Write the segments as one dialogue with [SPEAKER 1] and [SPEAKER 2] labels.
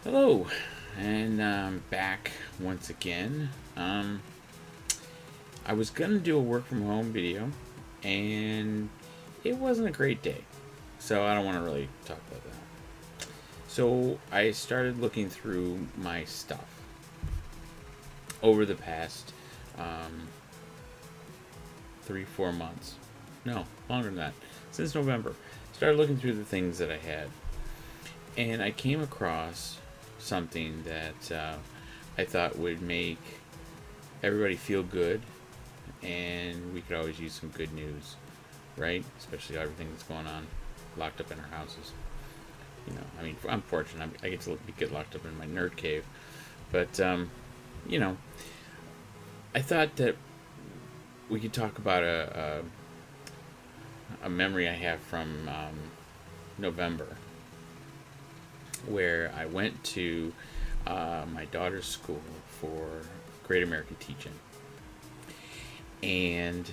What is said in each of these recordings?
[SPEAKER 1] Hello, and back once again. I was gonna do a work from home video, and it wasn't a great day, so I don't want to really talk about that. So I started looking through my stuff over the past 3, 4 months. No, longer than that. Since November, started looking through the things that I had, and I came across something that I thought would make everybody feel good, and we could always use some good news, right? Especially everything that's going on, locked up in our houses. I'm fortunate. I get to get locked up in my nerd cave, but you know, I thought that we could talk about a memory I have from November, where I went to my daughter's school for Great American Teaching. And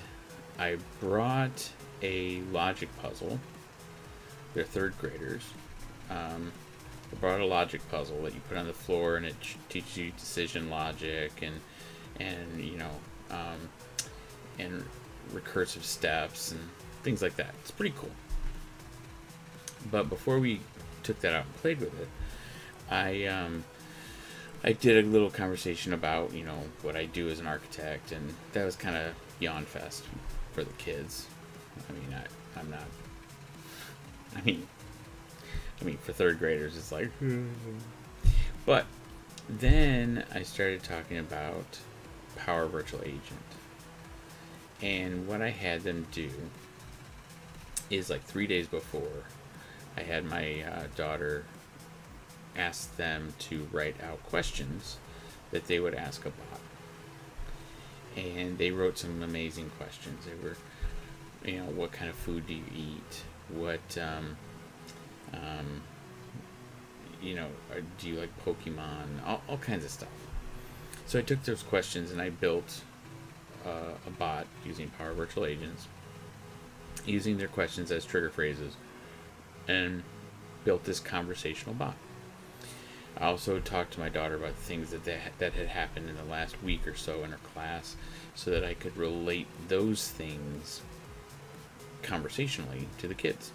[SPEAKER 1] I brought a logic puzzle. They're third graders. I brought a logic puzzle that you put on the floor, and it teaches you decision logic and recursive steps and things like that. It's pretty cool. But before we took that out and played with it, I did a little conversation about what I do as an architect, and that was kind of yawn fest for the kids. I'm not. For third graders, it's like. But then I started talking about Power Virtual Agent, and what I had them do is, like, 3 days before, I had my daughter ask them to write out questions that they would ask a bot. And they wrote some amazing questions. They were, what kind of food do you eat? Do you like Pokemon? All kinds of stuff. So I took those questions and I built a bot using Power Virtual Agents, using their questions as trigger phrases, and built this conversational bot. I also talked to my daughter about things that had happened in the last week or so in her class, so that I could relate those things conversationally to the kids.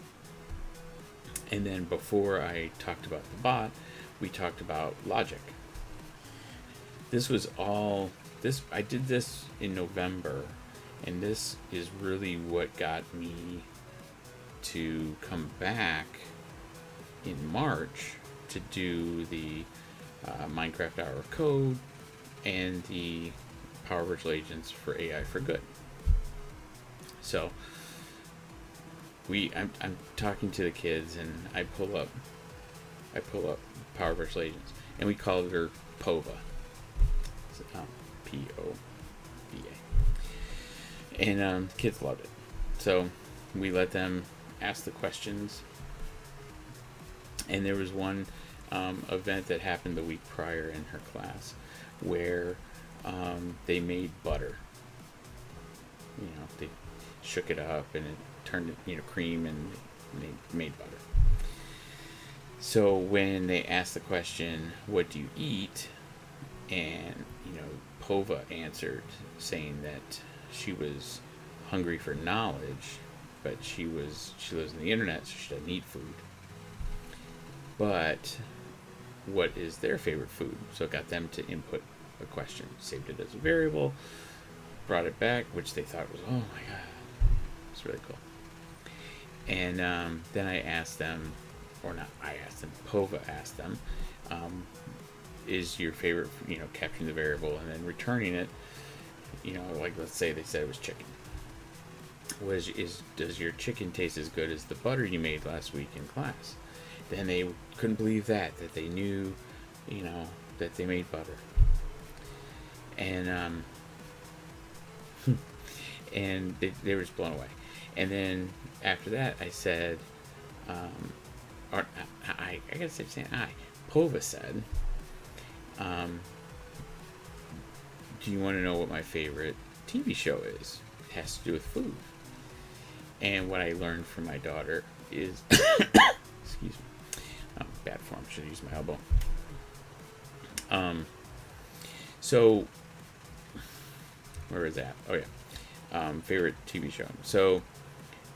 [SPEAKER 1] And then before I talked about the bot, we talked about logic. I did this in November, and this is really what got me to come back in March to do the Minecraft Hour of Code and the Power Virtual Agents for AI for Good. So I'm talking to the kids, and I pull up Power Virtual Agents, and we called her PoVA. PoVA. And the kids loved it. So we let them ask the questions. And there was one event that happened the week prior in her class where they made butter. They shook it up and it turned cream, and they made butter. So when they asked the question, "What do you eat?" and PoVA answered saying that she was hungry for knowledge, but she lives on the internet, so she doesn't eat food. But what is their favorite food? So it got them to input a question, saved it as a variable, brought it back, which they thought was, oh my god, it's really cool. And then I asked them, or not I asked them, PoVA asked them, is your favorite, capturing the variable and then returning it, like let's say they said it was chicken. Does your chicken taste as good as the butter you made last week in class? Then they couldn't believe that they knew, that they made butter. And and they were just blown away. And then after that, I said, I gotta stop saying PoVA said, do you want to know what my favorite TV show is? It has to do with food. And what I learned from my daughter is, excuse me, bad form, should have used my elbow. Um, so where is that? Oh yeah, favorite TV show. So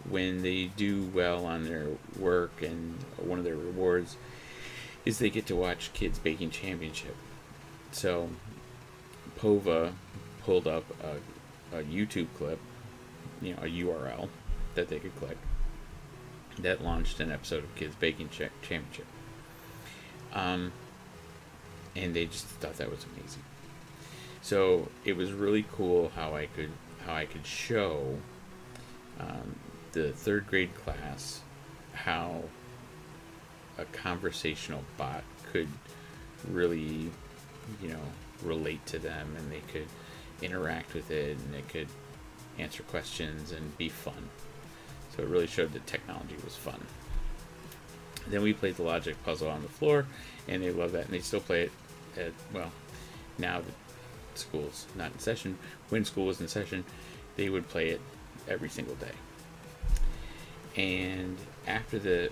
[SPEAKER 1] when they do well on their work, and one of their rewards is they get to watch Kids Baking Championship. So PoVA pulled up a YouTube clip, a URL that they could click that launched an episode of Kids Baking Championship. And they just thought that was amazing. So it was really cool how I could show the third grade class how a conversational bot could really, relate to them, and they could interact with it, and it could answer questions and be fun. So it really showed that technology was fun. Then we played the logic puzzle on the floor, and they love that, and they still play it now that school's not in session. When school was in session, they would play it every single day. And after the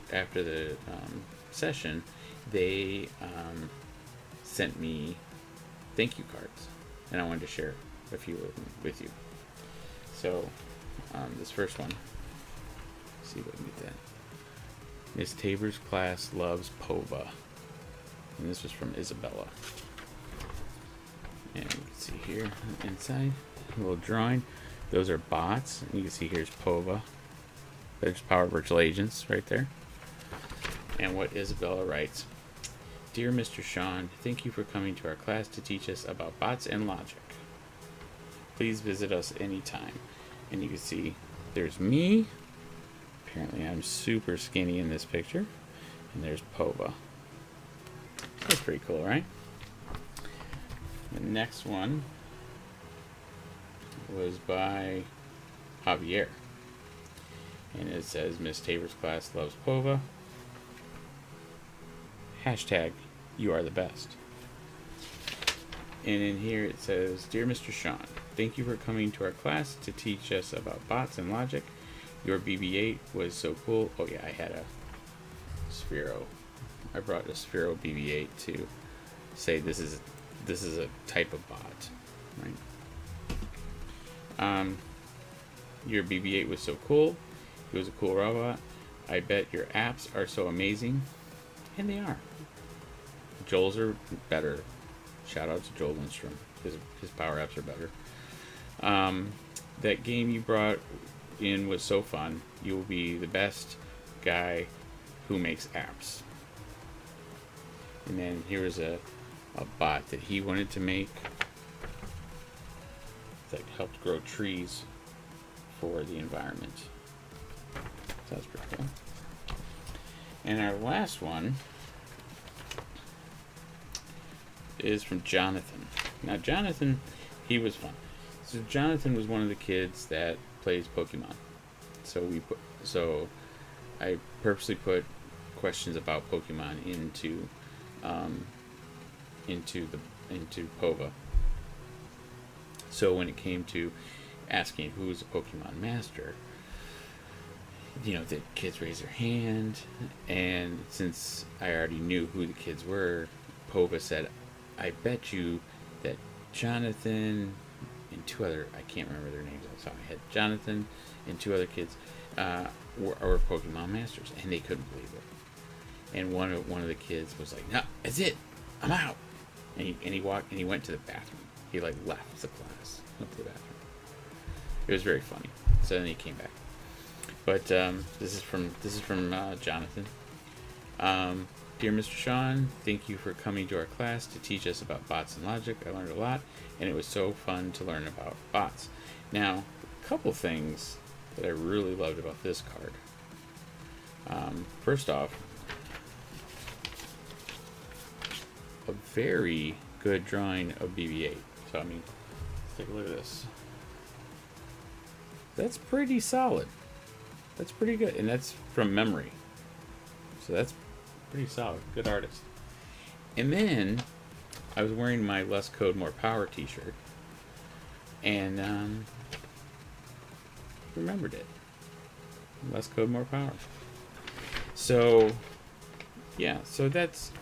[SPEAKER 1] session, they sent me thank you cards, and I wanted to share a few of them with you. So this first one, let's see if I can get that. Miss Tabor's class loves PoVA, and this was from Isabella. And you can see here inside a little drawing. Those are bots, and you can see here's PoVA. There's Power Virtual Agents right there. And what Isabella writes: Dear Mr. Shawn, thank you for coming to our class to teach us about bots and logic. Please visit us anytime. And you can see there's me. Apparently I'm super skinny in this picture. And there's PoVA. That's pretty cool, right? The next one was by Javier. And it says, Miss Tabor's class loves PoVA. Hashtag, you are the best. And in here it says, Dear Mr. Shawn, thank you for coming to our class to teach us about bots and logic. Your BB-8 was so cool. Oh yeah, I had a Sphero. I brought a Sphero BB-8 to say this is a type of bot, right? Your BB-8 was so cool. It was a cool robot. I bet your apps are so amazing. And they are. Joel's are better. Shout out to Joel Lindstrom. His power apps are better. That game you brought in was so fun. You will be the best guy who makes apps. And then here was a bot that he wanted to make that helped grow trees for the environment. So that's pretty cool. And our last one is from Jonathan. Now Jonathan, he was fun. So Jonathan was one of the kids that plays Pokemon. So I purposely put questions about Pokemon into PoVA. So when it came to asking who's a Pokemon master, the kids raised their hand, and since I already knew who the kids were, PoVA said, I bet you that Jonathan and two other, I can't remember their names off the top of my head, Jonathan and two other kids were Pokemon masters, and they couldn't believe it. And one of the kids was like, no, that's it, I'm out. And he went to the bathroom. He left the class, went to the bathroom. It was very funny. So then he came back. But this is from Jonathan. Dear Mr. Shawn, thank you for coming to our class to teach us about bots and logic. I learned a lot, and it was so fun to learn about bots. Now, a couple things that I really loved about this card. First off, a very good drawing of BB-8. So, let's take a look at this. That's pretty solid. That's pretty good, and that's from memory. So that's pretty solid. Good artist. And then I was wearing my Less Code More Power t-shirt, and remembered it. Less Code More Power. So yeah, so that's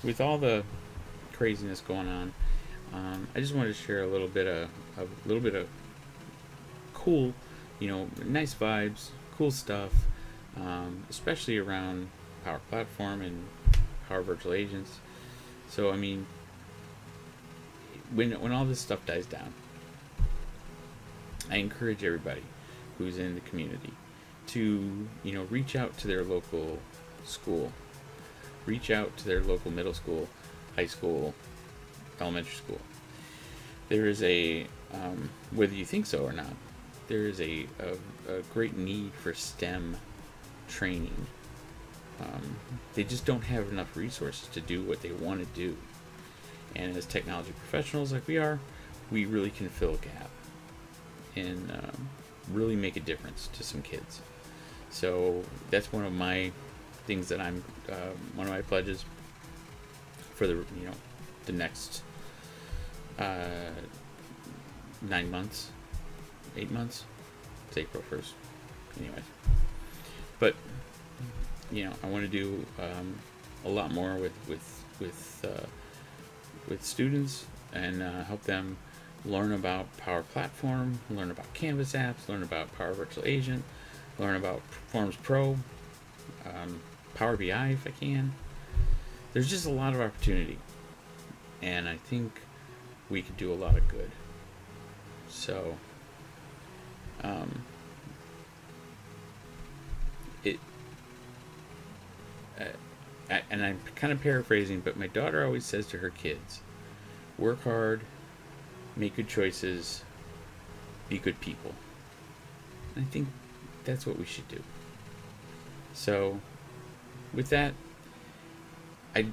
[SPEAKER 1] with all the craziness going on, I just wanted to share a little bit of cool, nice vibes, cool stuff, especially around Power Platform and Power Virtual Agents. So I mean, when all this stuff dies down, I encourage everybody who's in the community to reach out to their local school, reach out to their local middle school, high school, elementary school. There is a whether you think so or not, there is a great need for STEM training. They just don't have enough resources to do what they want to do. And as technology professionals like we are, we really can fill a gap and really make a difference to some kids. So that's one of my things that I'm one of my pledges for the next 9 months, 8 months. It's April 1st, anyways. But I want to do a lot more with students and help them learn about Power Platform, learn about Canvas apps, learn about Power Virtual Agent, learn about Forms Pro, Power BI if I can. There's just a lot of opportunity, and I think we could do a lot of good. So, and I'm kind of paraphrasing, but my daughter always says to her kids, work hard, make good choices, be good people. And I think that's what we should do. So with that, I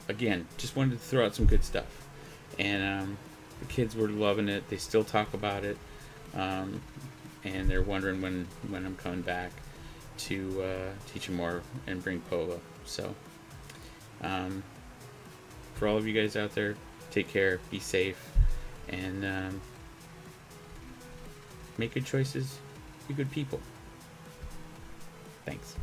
[SPEAKER 1] again just wanted to throw out some good stuff, and the kids were loving it. They still talk about it, and they're wondering when I'm coming back to teach them more and bring PoVA. So for all of you guys out there, take care, be safe, and make good choices, be good people. Thanks.